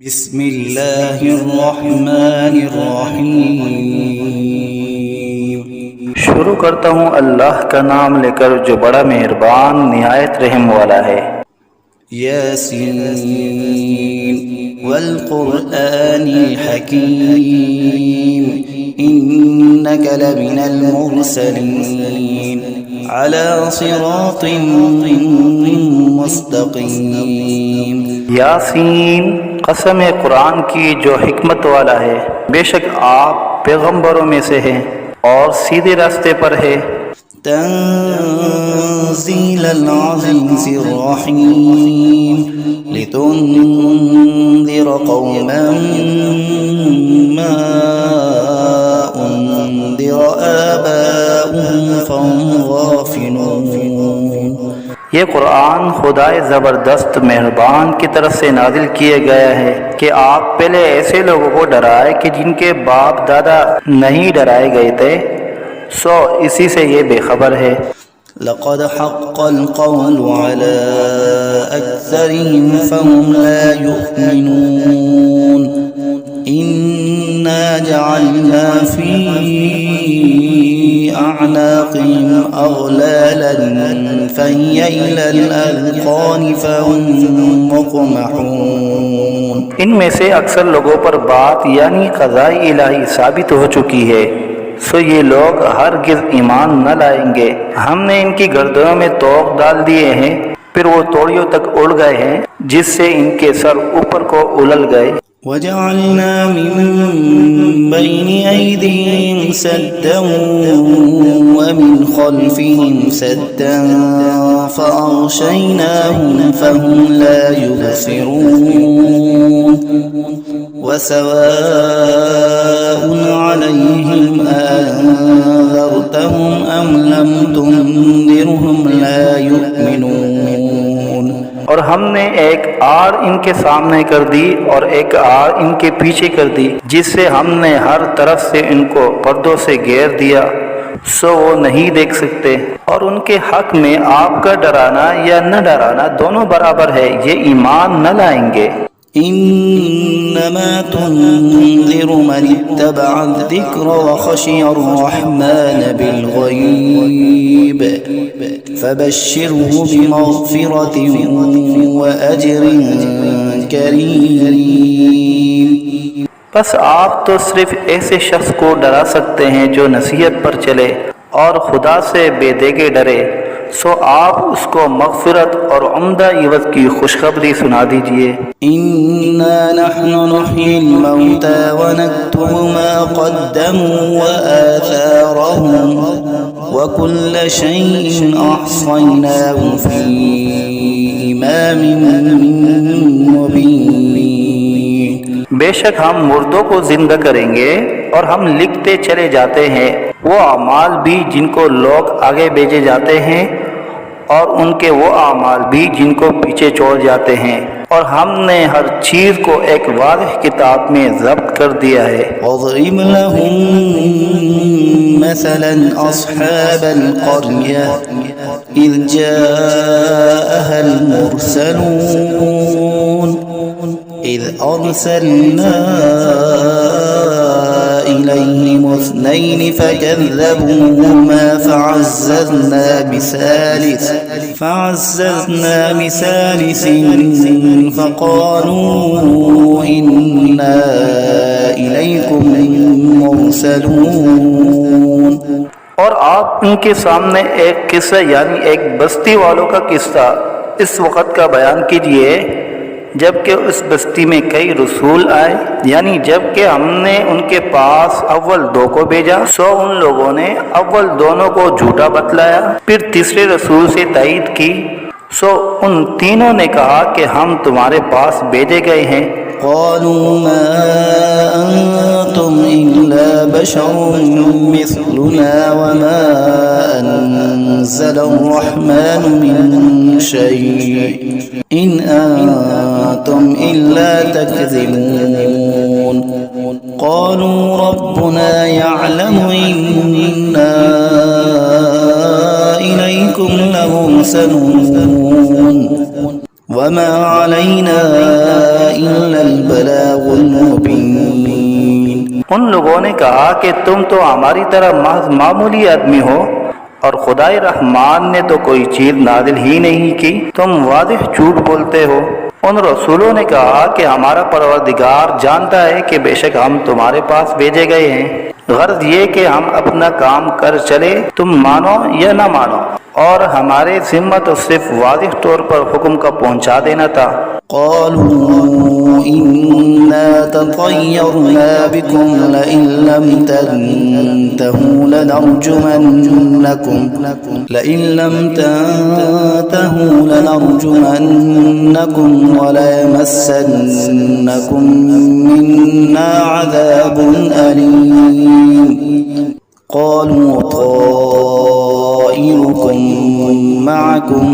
बिस्मिल्लाहिर्रहमानिर्रहीम। शुरू करता हूँ अल्लाह का नाम लेकर जो बड़ा मेहरबान निहायत रहम वाला है। यासीन वल क़ुरआनिल हकीम इन्नका लमिनल मुरसलीन अला सिरातिन मुस्तक़ीम। यासीन, कसम है कुरान की जो हिकमत वाला है, बेशक आप पैगंबरों में से हैं और सीधे रास्ते पर है। तंज़ीलल अज़ीज़िर रहीम लितुन्ज़िर क़ौमन मा उन्ज़िर आबाउहुम फहुम गाफ़िलून। ये कुरान खुदाए ज़बरदस्त मेहरबान की तरफ से नाजिल किया गया है कि आप पहले ऐसे लोगों को डराए कि जिनके बाप दादा नहीं डराए गए थे, सो इसी से ये बेखबर है। लक़द हक़्क़ल क़ौलु अला अक्सरिहिम फ़हुम ला युमिनून। इन्ना जअलना फ़ी अअनाक़िहिम अग़लालन फ़हिय इलल अज़क़ानि फ़हुम मुक़महून। इनमें से अक्सर लोगों पर बात यानी क़ज़ाए इलाही साबित हो चुकी है, सो ये लोग हरगिज़ ईमान न लाएंगे। हमने इनकी गर्दनों में तोक डाल दिए हैं, फिर वो तोड़ियों तक उड़ गए हैं, जिससे इनके सर ऊपर को उलल गए। वजअलना मिन बैनि ऐदीहिम सद्दन व मिन खल्फिहिम सद्दन फ़अग़शयनाहुम फ़हुम ला युबसिरून। वसवाउन अलैहिम अअन्ज़रतहुम अम लम तुन्ज़िरहुम ला युमिनून। और हमने एक आड़ इनके सामने कर दी और एक आड़ इनके पीछे कर दी, जिससे हमने हर तरफ से इनको पर्दों से घेर दिया, सो वो नहीं देख सकते। और उनके हक में आपका डराना या न डराना दोनों बराबर है, ये ईमान न लाएंगे। इन्नमा तुन्ज़िरु मन इत्तबअ अज़्ज़िक्र व ख़शिय अर्रहमान बिलग़ैब फ़बश्शिरहु बिमग़फ़िरतिन व अज्रिन करीम। बस आप तो सिर्फ ऐसे शख्स को डरा सकते हैं जो नसीहत पर चले और खुदा से बेदेगे डरे, सो आप उसको मग़फ़िरत और उम्दा इवज़ की खुशखबरी सुना दीजिए। इन्ना नहनु नुह्यिल मौता व नक्तुबु मा क़द्दमू व आथारहुम व कुल्ल शैइन अहसयनाहु फ़ी इमामिन मुबीन। बेशक हम मुर्दों को जिंदा करेंगे और हम लिखते चले जाते हैं वो अमाल भी जिनको लोग आगे भेजे जाते हैं और उनके वो अमाल भी जिनको पीछे छोड़ जाते हैं, और हमने हर चीज़ को एक वाज़ेह किताब में ज़ब्त कर दिया है। वज़रिब लहुम मसलन अस्हाबल क़र्यह इज़ जाअहल मुरसलून इज़ अरसलना इलैहिम इस्नैन फ़कज़्ज़बूहुमा फ़अज़्ज़ज़ना बिसालिसिन फ़क़ालू इन्ना इलैकुम मुरसलून। और आप उनके सामने एक किस्सा यानी एक बस्ती वालों का किस्सा इस वक़्त का बयान कीजिए जबकि उस बस्ती में कई रसूल आए, यानी जबकि हमने उनके पास अव्वल दो को भेजा, सो उन लोगों ने अव्वल दोनों को झूठा बतलाया, फिर तीसरे रसूल से तायीद की, सो उन तीनों ने कहा कि हम तुम्हारे पास भेजे गए हैं। क़ालू मा अंतुम इल्ला बशरुम मिस्लुना व मा अनज़लर्रहमानु मिन शै इन अंतुम इल्ला तकज़िबून। क़ालू रब्बुना यअलमु इन्ना इलैकुम लमुरसलून वमा अलैना इल्लल बलागुल मुबीन। उन लोगों ने कहा कि तुम तो हमारी तरह महज मामूली आदमी हो और खुदाई रहमान ने तो कोई चीज नाजिल ही नहीं की, तुम वादिह झूठ बोलते हो। उन रसूलों ने कहा कि हमारा परवरदिगार जानता है कि बेशक हम तुम्हारे पास भेजे गए हैं, गर्ज ये कि हम अपना काम कर चले, तुम मानो या न मानो, और हमारे जिम्मा तो सिर्फ वादिह तौर पर हुक्म का पहुंचा देना था। क़ालू इन्ना ततय्यरना बिकुम लइन लम तंतहू लनरजुमन्नकुम वलयमस्सन्नकुम मिन्ना अज़ाबुन अलीम। क़ालू ताइरुकुम मअकुम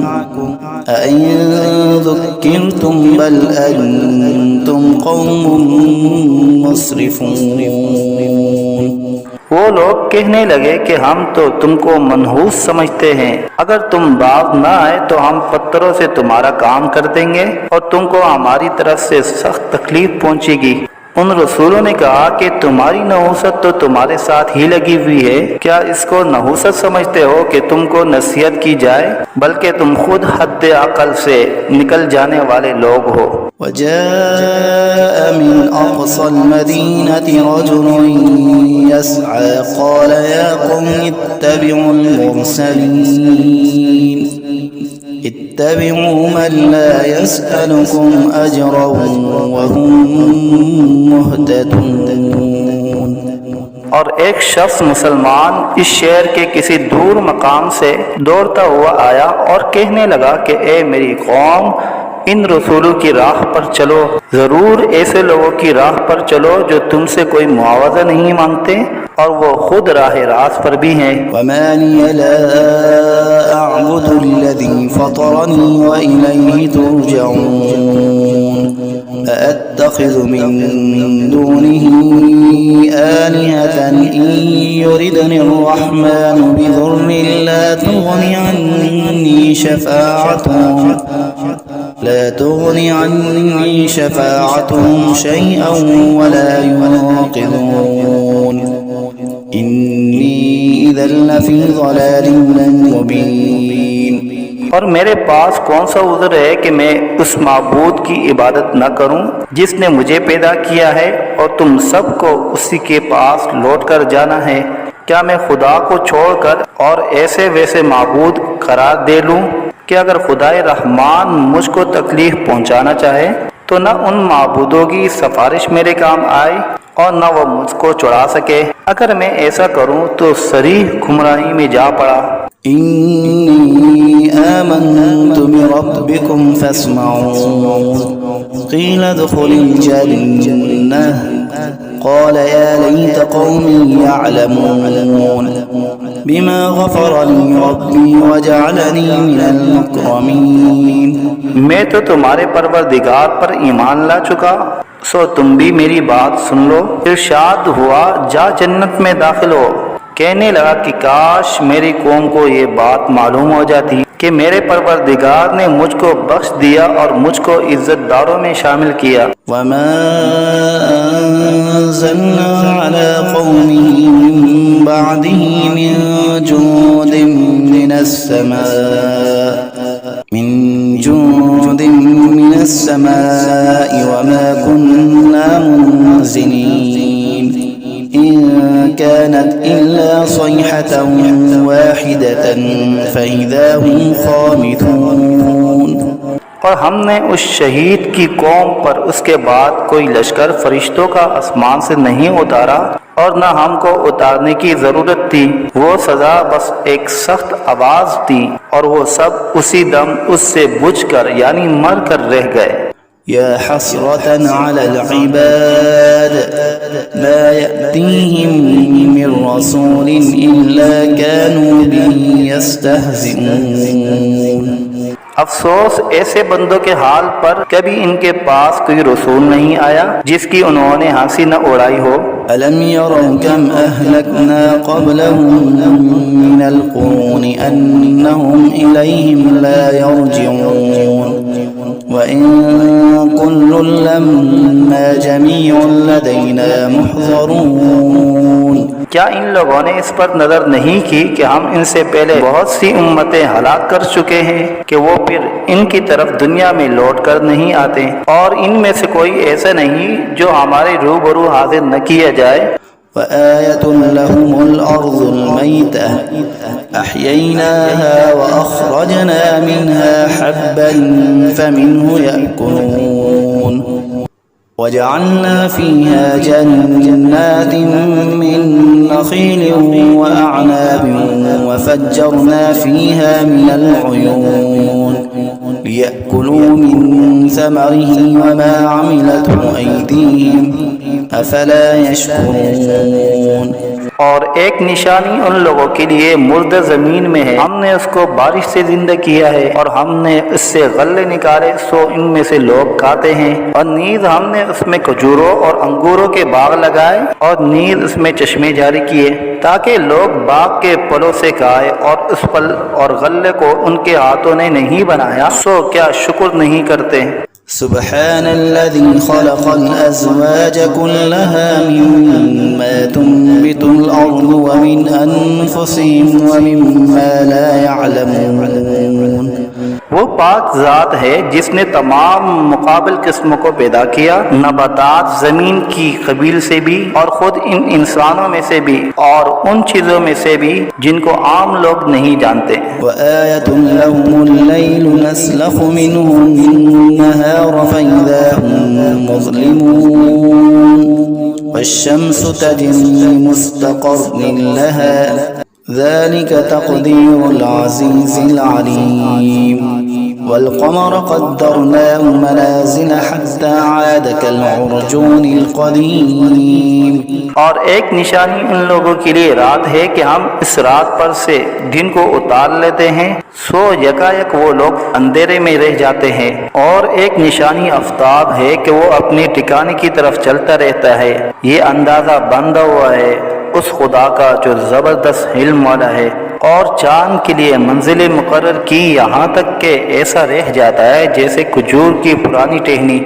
अइन ज़ुक्किरतुम बल अंतुम कौमुम मुस्रिफून। वो लोग कहने लगे कि हम तो तुमको मनहूस समझते हैं, अगर तुम बाज न आए तो हम पत्थरों से तुम्हारा काम कर देंगे और तुमको हमारी तरफ से सख्त तकलीफ पहुंचेगी। उन रसूलों ने कहा कि तुम्हारी नहूसत तो तुम्हारे साथ ही लगी हुई है, क्या इसको नहूसत समझते हो कि तुमको नसीहत की जाए, बल्कि तुम खुद हद अकल से निकल जाने वाले लोग हो। वजाअ मिन अक़सल मदीनति रजुलुन यस्अा क़ाल या क़ौम इत्तबिउल मुरसलीन इत्तबिउ मन ला यसअलुकुम अजरन वहुम मुहतदून। और एक शख्स मुसलमान इस शहर के किसी दूर मकाम से दौड़ता हुआ आया और कहने लगा कि ए मेरी कौम, इन रसूलों की राह पर चलो, जरूर ऐसे लोगों की राह पर चलो जो तुमसे कोई मुआवजा नहीं मांगते और वो खुद राह रास्त पर भी हैं। वमा लिय ला अअबुदुल्लज़ी फ़तरनी व इलैहि तुरजऊन अअत्तख़िज़ु मिन दूनिही आलिहतन इन युरिदनिर्रहमानु बिज़ुर्रिन ला तुग़नि अन्नी शफ़ाअतुहुम शैअन वला युनक़िज़ून इन्नी इज़न लफ़ी ज़लालिम मुबीन। और मेरे पास कौन सा उज़्र है कि मैं उस माबूद की इबादत न करूं जिसने मुझे पैदा किया है और तुम सबको उसी के पास लौट कर जाना है। क्या मैं खुदा को छोड़कर और ऐसे वैसे माबूद करार दे लूं कि अगर खुदाए रहमान मुझको तकलीफ पहुंचाना चाहे तो न उन माबूदों की सिफारिश मेरे काम आए और न वो मुझको छुड़ा सके। अगर मैं ऐसा करूं तो सरीह गुमराही में जा पड़ा। इन्नी आमन्तु बिरब्बिकुम फस्मऊन क़ील उद्ख़ुलिल जन्नह क़ाल या लैत क़ौमी यअलमून बिमा ग़फ़र ली रब्बी वजअलनी मिनल मुकरमीन। मैं तो तुम्हारे परवरदिगार पर ईमान ला चुका, सो तुम भी मेरी बात सुन लो। इरशाद हुआ जा जन्नत में दाखिल हो। कहने लगा कि काश मेरी कौम को ये बात मालूम हो जाती कि मेरे परवरदिगार ने मुझको बख्श दिया और मुझको इज्जतदारों में शामिल किया। वमा अंज़लना अला क़ौमिही मिन बअदिही मिन जुंदिन मिनस समाई वमा कुन्ना मुनज़िलीन इन कानत इल्ला सयहतन वाहिदतन फ़इज़ा हुम ख़ामिदून। और हमने उस शहीद की कौम पर उसके बाद कोई लश्कर फरिश्तों का आसमान से नहीं उतारा और न हमको उतारने की जरूरत थी। वो सजा बस एक सख्त आवाज थी और वो सब उसी दम उससे बुझकर यानी मर कर रह गए। या हसरतन अलल इबाद मा यअतीहिम मिन रसूलिन इल्ला कानू बिही यस्तहज़िऊन। अफसोस ऐसे बंदों के हाल पर, कभी इनके पास कोई रसूल नहीं आया जिसकी उन्होंने हंसी न उड़ाई हो। अलम यरौ कम अहलकना क़ब्लहुम मिनल क़ुरूनि अन्नहुम इलैहिम ला यरजिऊन وإن كل لما جميع لدينا محضرون। क्या इन लोगों ने इस पर नजर नहीं की कि हम इनसे पहले बहुत सी उम्मतें हलाक कर चुके हैं कि वो फिर इनकी तरफ दुनिया में लौट कर नहीं आते, और इनमें से कोई ऐसा नहीं जो हमारे रूबरू हाजिर न किया जाए। وآية لهم الأرض الميتة أحييناها وأخرجنا منها حبا فمنه يأكلون وجعلنا فيها جنات من نخيل وأعناب وفجرنا فيها من العيون ليأكلوا من ثمره وما عملته أيديهم أفلا يشكرون। और एक निशानी उन लोगों के लिए मुर्दा जमीन में है, हमने उसको बारिश से जिंदा किया है और हमने इससे गल्ले निकाले सो इनमें से लोग खाते हैं। और नीज हमने उसमें खजूरों और अंगूरों के बाग लगाए और नीज उसमें चश्मे जारी किए ताकि लोग बाग के फलों से खाए, और उस फल और गल्ले को उनके हाथों ने नहीं बनाया सो क्या शुक्र नहीं करते। سبحان الذي خلق الأزواج كلها مما تنبت الأرض ومن أنفسهم ومما لا يعلمون। वो पाक ज़ात है जिसने तमाम मुकाबिल किस्मों को पैदा किया, नबातात ज़मीन की कबील से भी और ख़ुद इन इंसानों में से भी और उन चीज़ों में से भी जिनको आम लोग नहीं जानते। وآية لهم الليل نسلخ منه النهار فإذا هم مظلمون والشمس تجري لمستقر لها ذلك تقدير العزيز العليم والقمر قدرناه منازل حتى عاد كالعرجون القديم। और एक निशानी उन लोगों के लिए रात है कि हम इस रात पर से दिन को उतार लेते हैं सो यकायक वो लोग अंधेरे में रह जाते हैं। और एक निशानी आफ्ताब है कि वो अपने ठिकाने की तरफ चलता रहता है। ये अंदाजा बंधा हुआ है उस खुदा का जो ज़बरदस्त इल्म वाला है। और चांद के लिए मंजिलें मुकर्रर की यहाँ तक के ऐसा रह जाता है जैसे खजूर की पुरानी टहनी।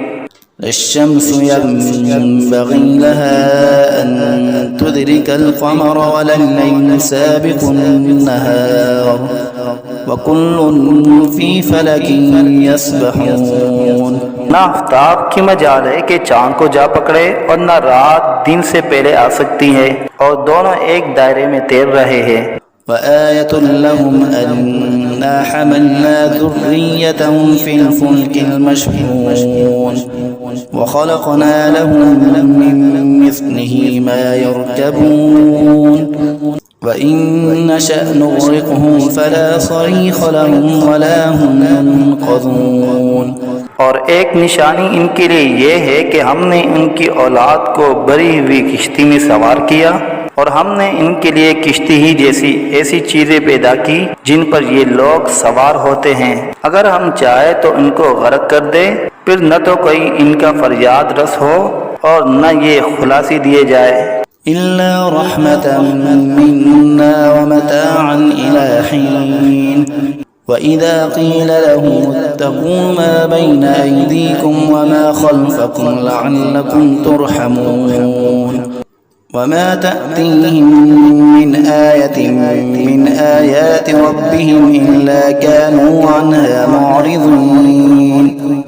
الشمس ينبغي لها أن تدرك القمر ولا الليل سابق النهار وكل في فلك يسبحون। ना आफ्ताब की मजाल है कि चांद को जा पकड़े और न रात दिन से पहले आ सकती है, और दोनों एक दायरे में तैर रहे हैं। وآية لهم أنا حملنا ذريتهم في الفلك المشحون وخلقنا لهم من مثله ما يركبون وإن نشأ نغرقهم فلا صريخ لهم ولا هم ينقذون। और एक निशानी इनके लिए ये है कि हमने इनकी औलाद को भरी हुई किश्ती में सवार किया, और हमने इनके लिए किश्ती ही जैसी ऐसी चीजें पैदा की जिन पर ये लोग सवार होते हैं। अगर हम चाहे तो इनको गर्क कर दे, फिर न तो कोई इनका फरियाद रस हो और न ये खुलासी दिए जाए। إلا رحمة منا ومتاعا إلى حين وإذا قيل لهم اتقوا ما بين أيديكم وما خلفكم لعلكم ترحمون وما تأتيهم من آية من آيات ربهم إلا كانوا عنها معرضين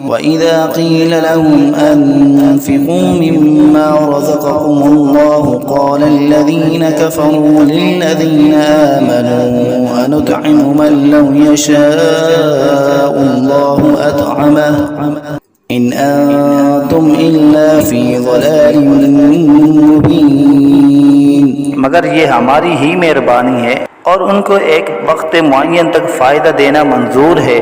وإذا قيل لهم أنفقوا مما رزقكم الله قال الذين كفروا للذين آمنوا أنطعم من لو يشاء الله أطعمه إن أنتم إلا في ضلال मुबीन। मगर ये हमारी ही मेहरबानी है और उनको एक वक्त मुअय्यन तक फ़ायदा देना मंजूर है।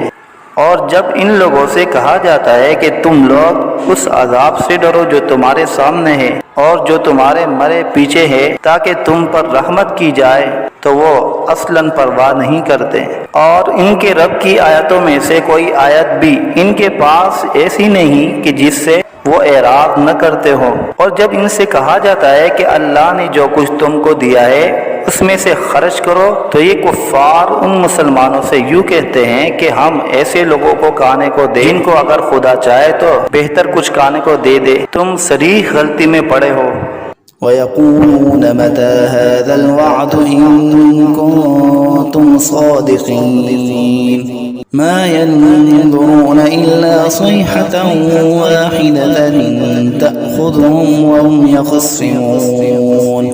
और जब इन लोगों से कहा जाता है कि तुम लोग उस अजाब से डरो जो तुम्हारे सामने है और जो तुम्हारे मरे पीछे है ताकि तुम पर रहमत की जाए, तो वो असलन परवाह नहीं करते। और इनके रब की आयतों में से कोई आयत भी इनके पास ऐसी नहीं कि जिससे वो एराद न करते हो। और जब इनसे कहा जाता है कि अल्लाह ने जो कुछ तुमको दिया है उसमें से खर्च करो। तो ये कुफ्फार उन मुसलमानों से यूँ कहते हैं कि हम ऐसे लोगों को खाने को दें जिनको अगर खुदा चाहे तो बेहतर कुछ खाने को दे दे। तुम सरीह गलती में पड़े हो। ويقولون متى هذا الوعد إن كنتم صادقين ما ينظرون إلا صيحة واحدة تأخذهم وهم يخصمون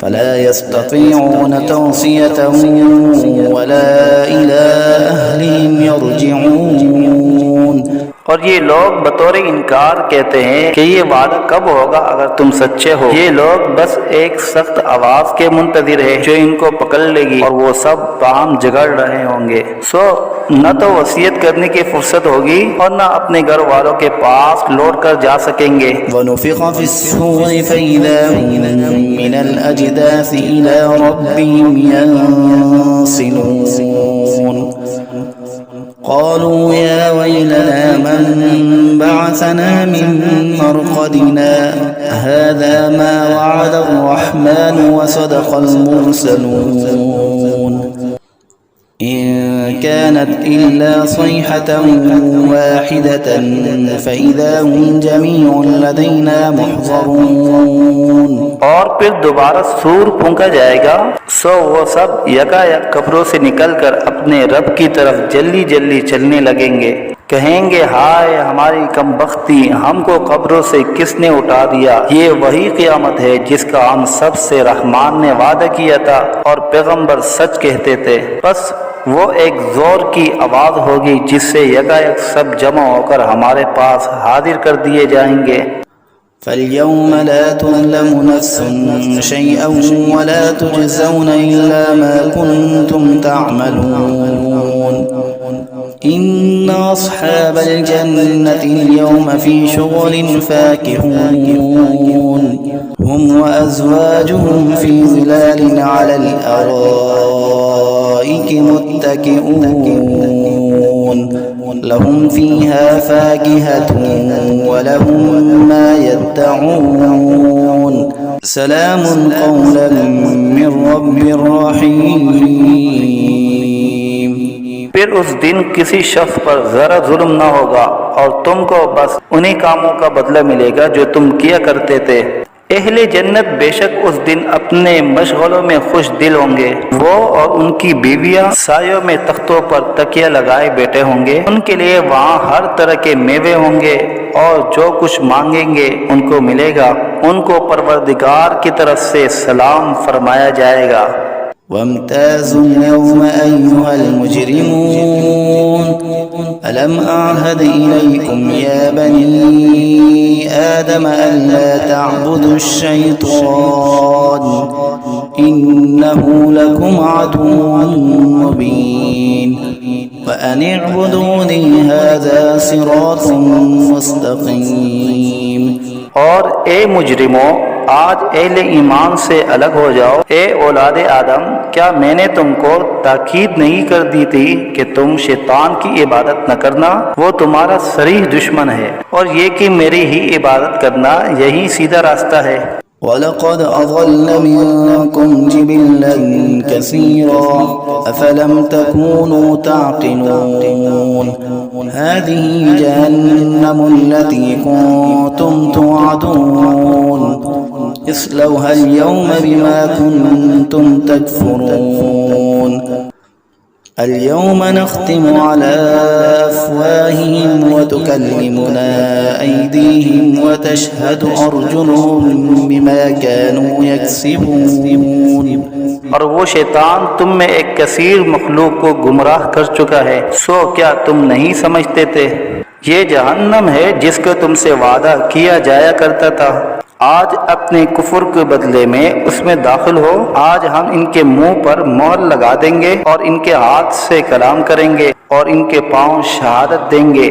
فلا يستطيعون توصية ولا إلى أهلهم يرجعون। और ये लोग बतौर इनकार कहते हैं कि ये वादा कब होगा अगर तुम सच्चे हो। ये लोग बस एक सख्त आवाज के मुंतजिर है जो इनको पकड़ लेगी और वो सब बाहम झगड़ रहे होंगे। सो न तो वसीयत करने की फुर्सत होगी और न अपने घर वालों के पास लौट कर जा सकेंगे। ونفخ في الصور فإذا هم من الأجداث إلى ربهم ينسلون قالوا يا ويلنا من بعثنا من مرقدنا هذا ما وعد الرحمن وصدق المرسلون إن كانت إلا صيحة واحدة فإذا هم جميع لدينا محضرون। और फिर दोबारा सूर फूंका जाएगा। सो वो सब यकायक कब्रों से निकलकर अपने रब की तरफ जल्दी जल्दी चलने लगेंगे। कहेंगे हाय हमारी कमबख्ती, हमको कब्रों से किसने उठा दिया। ये वही क़यामत है जिसका हम सब से रहमान ने वादा किया था और पैगंबर सच कहते थे। बस वो एक जोर की आवाज होगी जिससे यकायक सब जमा होकर हमारे पास हाजिर कर दिए जाएंगे। فاليوم لا تظلم نفس شيئا ولا تجزون إلا ما كنتم تعملون إن أصحاب الجنة اليوم في شغل فاكهون هم وأزواجهم في ظلال على الأرائك متكئون لهم فيها فاكهة ولهم ما يدعون سلام قولا من رب رحيم। फिर उस दिन किसी शख्स पर जरा जुल्म न होगा और तुमको बस उन्हीं कामों का बदला मिलेगा जो तुम किया करते थे। अहले जन्नत बेशक उस दिन अपने मशगलों में खुश दिल होंगे। वो और उनकी बीवियां सायों में तख्तों पर तकिया लगाए बैठे होंगे। उनके लिए वहाँ हर तरह के मेवे होंगे और जो कुछ मांगेंगे उनको मिलेगा। उनको परवरदिगार की तरफ से सलाम फरमाया जाएगा। وامتازوا اليوم أيها المجرمون ألم أعهد إليكم يا بني آدم ألا تعبدوا الشيطان إنه لكم عدو مبين وأن اعبدوني هذا صراط مستقيم। और ए मुजरिमों, आज अहले ईमान से अलग हो जाओ। ए औलाद आदम, क्या मैंने तुमको ताकीद नहीं कर दी थी कि तुम शैतान की इबादत न करना। वो तुम्हारा सरीह दुश्मन है और ये कि मेरी ही इबादत करना यही सीधा रास्ता है। ولقد أضل منكم جبلا كثيرا أفلم تكونوا تعقلون هذه جهنم التي كنتم توعدون اصلوها اليوم بما كنتم تكفرون اليوم نختم على أفواههم وتكلمنا أيديهم وتشهد أرجلهم بما كانوا يكسبون। और वो शैतान तुम में एक कसीर मखलूक को गुमराह कर चुका है। सो क्या तुम नहीं समझते थे। ये जहन्नम है जिसका तुमसे वादा किया जाया करता था। आज अपने कुफर के बदले में उसमें दाखिल हो। आज हम इनके मुंह पर मोहर लगा देंगे और इनके हाथ से कलाम करेंगे और इनके पांव शहादत देंगे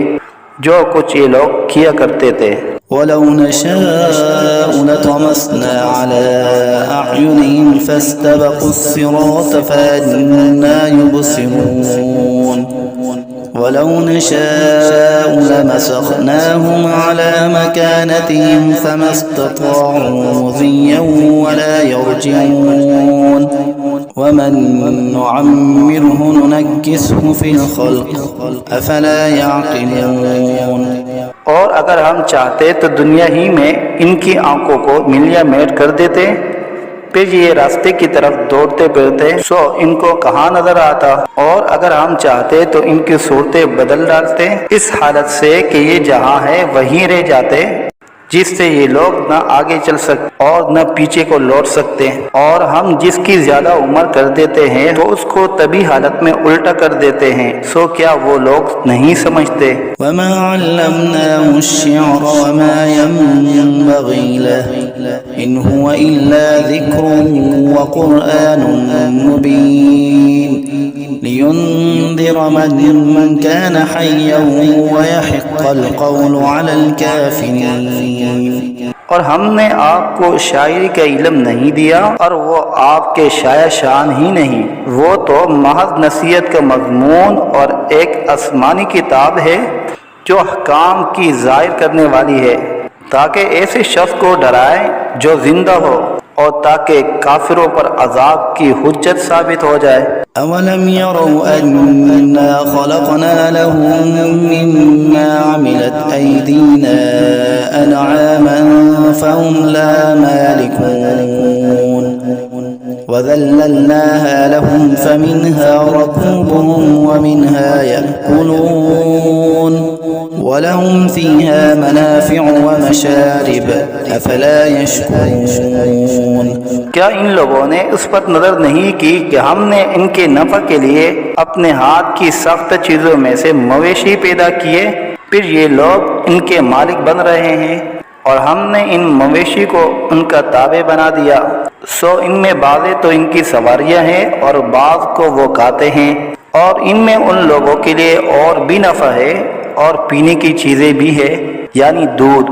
जो कुछ ये लोग किया करते थे। ولو نشاء لطمسنا على أعينهم فاستبقوا الصراط فأنى يبصرون ولو نشاء لمسخناهم على مكانتهم فما استطاعوا مضيا ولا يرجعون ومن نعمره ننكسه في الخلق أفلا يعقلون। और अगर हम चाहते तो दुनिया ही में इनकी आंखों को मिलिया मेट कर देते, फिर ये रास्ते की तरफ दौड़ते फिरते सो इनको कहाँ नजर आता। और अगर हम चाहते तो इनकी सूरतें बदल डालते इस हालत से कि ये जहाँ है वहीं रह जाते, जिससे ये लोग न आगे चल सकते और न पीछे को लौट सकते। और हम जिसकी ज्यादा उम्र कर देते हैं तो उसको तभी हालत में उल्टा कर देते हैं। सो क्या वो लोग नहीं समझते। वमा अल्लमनाहु अश्शिअर वमा यंबगी लहु इन हुवा इल्ला ज़िक्रुन व क़ुरआनुन मुबीन लियुन्ज़िर मन कान हय्यन व यहिक़्क़ल क़ौलु अलल काफ़िरीन। और हमने आपको शायरी का इल्म नहीं दिया और वो आपके शाया शान ही नहीं, वो तो महज नसीहत का मज़मून और एक आसमानी किताब है जो अहकाम की ज़ाहिर करने वाली है, ताकि ऐसे शख्स को डराए जो जिंदा हो और ताकि काफिरों पर अजाब की हुज्जत साबित हो जाए। अवलम यरौ अन्ना खलक़ना लहुम मिम्मा अमिलत ऐदीना अनआमन फहुम ला मालिकून वज़ल्लल्नाहा लहुम फमिन्हा रकूबुहुम वमिन्हा यअकुलून वलहुम फ़ीहा मनाफ़िअु वमशारिब अफ़ला यशकुरून। क्या इन लोगों ने उस पर नजर नहीं की कि हमने इनके नफ़ा के लिए अपने हाथ की सख्त चीजों में से मवेशी पैदा किए, फिर ये लोग इनके मालिक बन रहे हैं और हमने इन मवेशी को उनका ताबे बना दिया। सो इनमें बाज़े तो इनकी सवारियां हैं और बाज़ को वो खाते हैं, और इनमें उन लोगों के लिए और भी नफ़ा है और पीने की चीज़ें भी है, यानी दूध।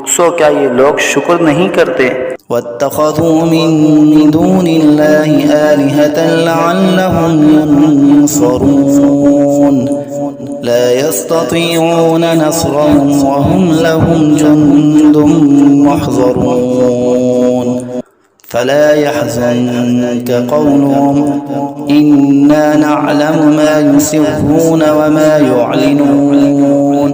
सो क्या ये लोग शुक्र नहीं करते। वत्तख़ज़ू मिन दूनिल्लाहि आलिहतन लअल्लहुम युनसरून ला यस्ततीऊन नस्रहुम वहुम लहुम जुन्दुम मुहज़रून फला यहज़ुनक क़ौलुहुम इन्ना नअलमु मा युसिर्रून वमा युअलिनून।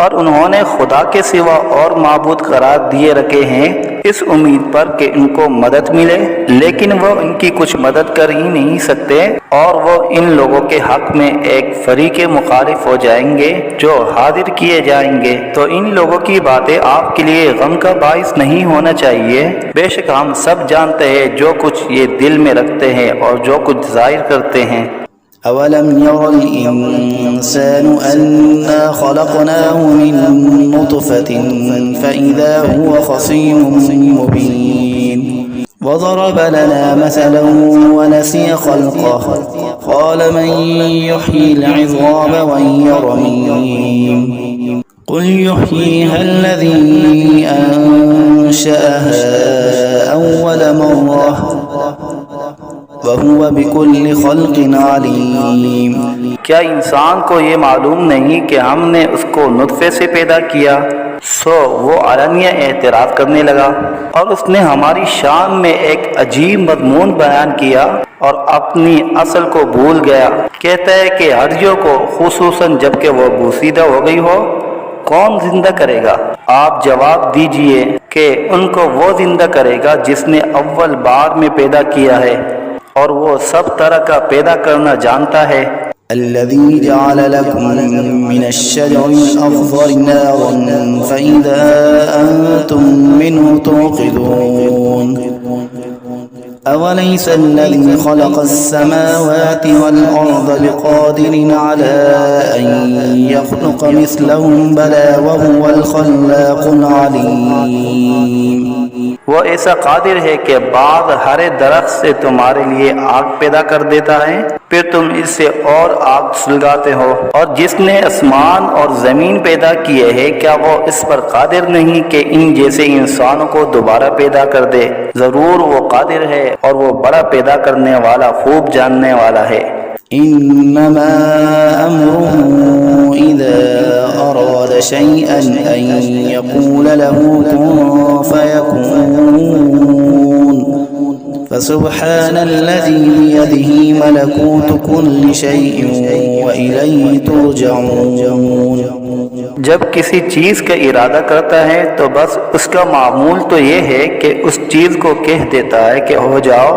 और उन्होंने खुदा के सिवा और माबूद करार दिए रखे हैं इस उम्मीद पर कि इनको मदद मिले, लेकिन वो इनकी कुछ मदद कर ही नहीं सकते और वो इन लोगों के हक में एक फरीक़े मुखालिफ हो जाएंगे जो हाजिर किए जाएंगे। तो इन लोगों की बातें आपके लिए गम का बाइस नहीं होना चाहिए। बेशक हम सब जानते हैं जो कुछ ये दिल में रखते हैं और जो कुछ जाहिर करते हैं। अवलम यरल इंसानु अन्ना खलक़नाहु मिन नुतफ़तिन फ़इज़ा हुवा ख़सीमुम मुबीन वज़रब लना मसलन वनसिय ख़ल्क़हु क़ाल मन युह्यिल इज़ाम वहिय रमीम क़ुल युह्यीहा अल्लज़ी अंशअहा अव्वल मर्रह वहुवा बिकुल्लि ख़ल्क़िन अलीम। क्या इंसान को ये मालूम नहीं कि हमने उसको नुत्फ़े से पैदा किया। सो वो अलनिया एतराफ़ करने लगा और उसने हमारी शान में एक अजीब मज़मून बयान किया और अपनी असल को भूल गया। कहता है कि हर्जियों को खुसूसन जबकि वो बोसीदा हो गई हो कौन जिंदा करेगा। आप जवाब दीजिए कि उनको वो जिंदा करेगा जिसने अव्वल बार में पैदा किया है और वो सब तरह का पैदा करना जानता है। अल्लज़ी जअल लकुम मिनश्शजरिल अख़ज़रि नारन फ़इज़ा अंतुम मिन्हु तूक़िदून अवलैसा अल्लज़ी ख़लक़स-समावाति वल-अर्ज़ बिक़ादिरिन अला अन यख़्लुक़ मिस्लहुम बला वहुवल ख़ल्लाक़ुल अलीम। वो ऐसा कादिर है कि बाद हरे दरख्त से तुम्हारे लिए आग पैदा कर देता है, फिर तुम इससे और आग सुलगाते हो। और जिसने आसमान और जमीन पैदा किए हैं क्या वो इस पर कादिर नहीं कि इन जैसे इंसानों को दोबारा पैदा कर दे। जरूर वो कादिर है और वो बड़ा पैदा करने वाला खूब जानने वाला है। इन्नमा अम्रुहु इज़ा अराद शैअन अन यक़ूल लहू कुन फयकून फसुब्हानल्लज़ी बियदिही मलकूतु कुल्लि शैइन व इलैहि तुरजऊन। जब किसी चीज़ का इरादा करता है तो बस उसका मामूल तो ये है कि उस चीज़ को कह देता है कि हो जाओ,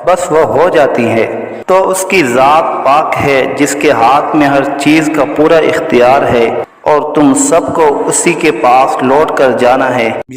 बस वो हो जाती है। तो उसकी ज़ात पाक है जिसके हाथ में हर चीज़ का पूरा इख्तियार है और तुम सबको उसी के पास लौट कर जाना है।